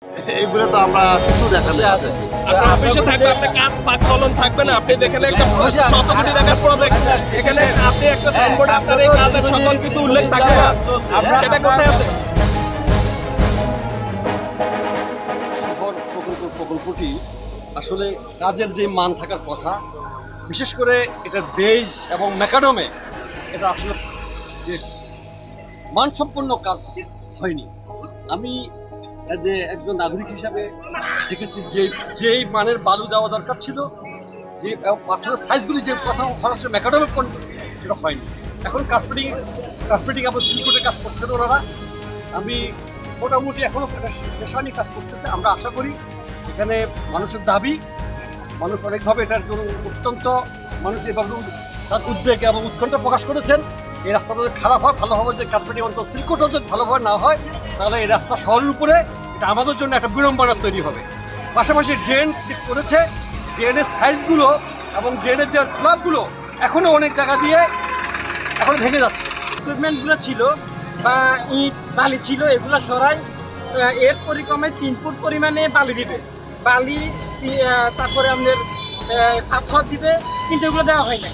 এইগুলো তো আমরা কিছু দেখা যায়। আপনার অফিসে থাকবে, আপনি কাজ পাক কলম থাকবে না, আপনি দেখেন একটা শত কোটি টাকার প্রজেক্ট, এখানে আপনি একটা সাইনবোর্ডে আপনার এই কাজের সকল কিছু উল্লেখ থাকবে না, সেটা কোথায় আছে? প্রকল্পটি আসলে কাজের যে মান থাকার কথা, বিশেষ করে এটার বেজ এবং ম্যাকাডমে এটা আসলে যে মানসম্পন্ন কাজ হয়নি। আমি যে একজন নাগরিক হিসাবে দেখেছি যেই মানের বালু দেওয়া দরকার ছিল, যে পাথরের সাইজগুলি যে কথা সরাসরি ম্যাকাডমে সেটা হয়নি। এখন কার্পেটিং এবং সিলিকনের কাজ করছেন ওনারা। আমি মোটামুটি এখনও শেষ হয়নি, কাজ করতেছে। আমরা আশা করি এখানে মানুষের দাবি, মানুষ অনেকভাবে এটার জন্য অত্যন্ত মানুষ এবার তার উদ্বেগ এবং উৎকণ্ঠা প্রকাশ করেছেন। এই রাস্তাটা যদি খারাপ হয়, ভালো হবে যে কার্পেটিং অন্তত সিল্কোটাও যদি ভালোভাবে না হয়, তাহলে এই রাস্তা শহরের উপরে এটা আমাদের জন্য একটা বিড়ম্বনা তৈরি হবে। পাশাপাশি ড্রেন করেছে, ড্রেনের সাইজগুলো এবং ড্রেনের যে স্ল্যাবগুলো এখনও অনেক জায়গা দিয়ে এখন ভেঙে যাচ্ছে। ইকুইপমেন্টগুলো ছিল বা ইট বালি ছিল, এগুলো সরাই এর পরিক্রমে 3 ফুট পরিমাণে বালি দিবে, বালি তারপরে আপনার পাথর দিবে, কিন্তু এগুলো দেওয়া হয় না।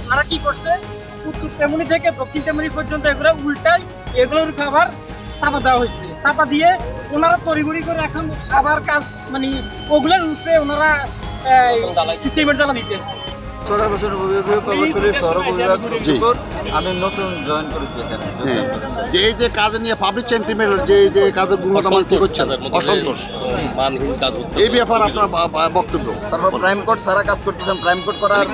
ওনারা কি করছে, উত্তর তেমনি থেকে দক্ষিণ তেমনি পর্যন্ত এগুলো উল্টাই এগুলোর আবার চাপা দেওয়া হয়েছে। চাপা দিয়ে ওনারা তড়িঘড়ি করে এখন আবার কাজ মানে ওগুলোর উপরে ওনারা সিমেন্ট জ্বালা দিতেছে। আমি নতুন জয়েন করেছি এখানে। যে এই যে কাজ নিয়ে পাবলিক সেন্টিমেন্ট যে কাজের গুণগত মান ঠিক হচ্ছে না, অসন্তোষ, এই ব্যাপার আপনার বক্তব্য। তারপর প্রাইম কোড সারা কাজ করতেছেন, প্রাইম কোড করার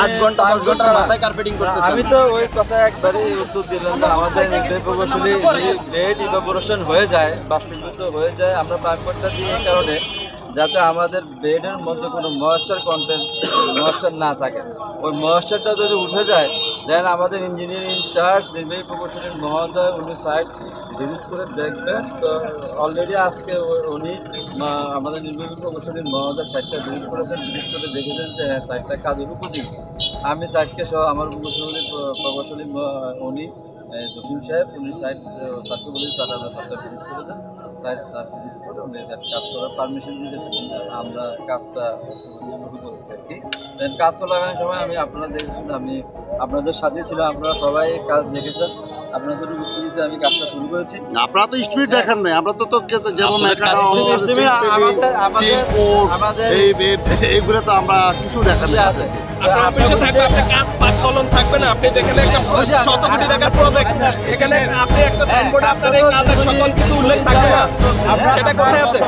8 ঘন্টা 10 ঘন্টা মাথায় কার্পেটিং করতেছেন। আমি তো ওই কথা একবারে উত্তর দিলাম যে আমাদের নির্দেশ প্রকৌশলী লেট ইভাপোরেশন হয়ে যায়, বাষ্পীভূত হয়ে যায়, আমরা প্রাইম কোডটা দিই এই কারণে যাতে আমাদের বেডের মধ্যে কোনো ময়েশ্চার কন্টেন্ট ময়েশ্চার না থাকে। ওই ময়েশ্চারটা যদি উঠে যায়, দেন আমাদের ইঞ্জিনিয়ারিং ইনচার্জ নির্বাহী প্রকৌশলীর মহোদয় উনি সাইট ভিজিট করে দেখবেন। তো অলরেডি আজকে উনি আমাদের নির্বাহী প্রকৌশলীর মহোদয় সাইটটা ভিজিট করেছেন, ভিজিট করে দেখেছেন যে হ্যাঁ সাইটটা কাজের উপযোগী। আমি সাইটকে সহ আমার প্রকৌশলী উনি জসিম সাহেব, উনি সাইটকে বলেছি স্যার আমরা সাইটটা ভিজিট করেছেন, স্যার ভিজিট করে উনি কাজ করার পারমিশন দিয়েছেন, আমরা কাজটা শুরু করেছি আর কি। কাজ চলাকালীন সময় আপনারা দেখেছেন, আমি আপনাদের সাথে ছিলাম, আপনারা সবাই কাজ দেখেছেন, আপনাদের উপস্থিতিতে আমি কাজটা শুরু করেছি। আপনারা তো স্পিড দেখেন নাই, আমরা তো যেমন এইগুলো তো আমরা কিছু দেখান নাই। আপনার অফিসে থাকবে, আপনি কাজ পাক কলম থাকবে না, আপনি দেখেন একটা শত কোটি টাকার প্রজেক্ট, এখানে আপনি একটা সাইনবোর্ডে আপনার এই কাজের সকল কিছু উল্লেখ থাকবে না, সেটা কোথায় আছে?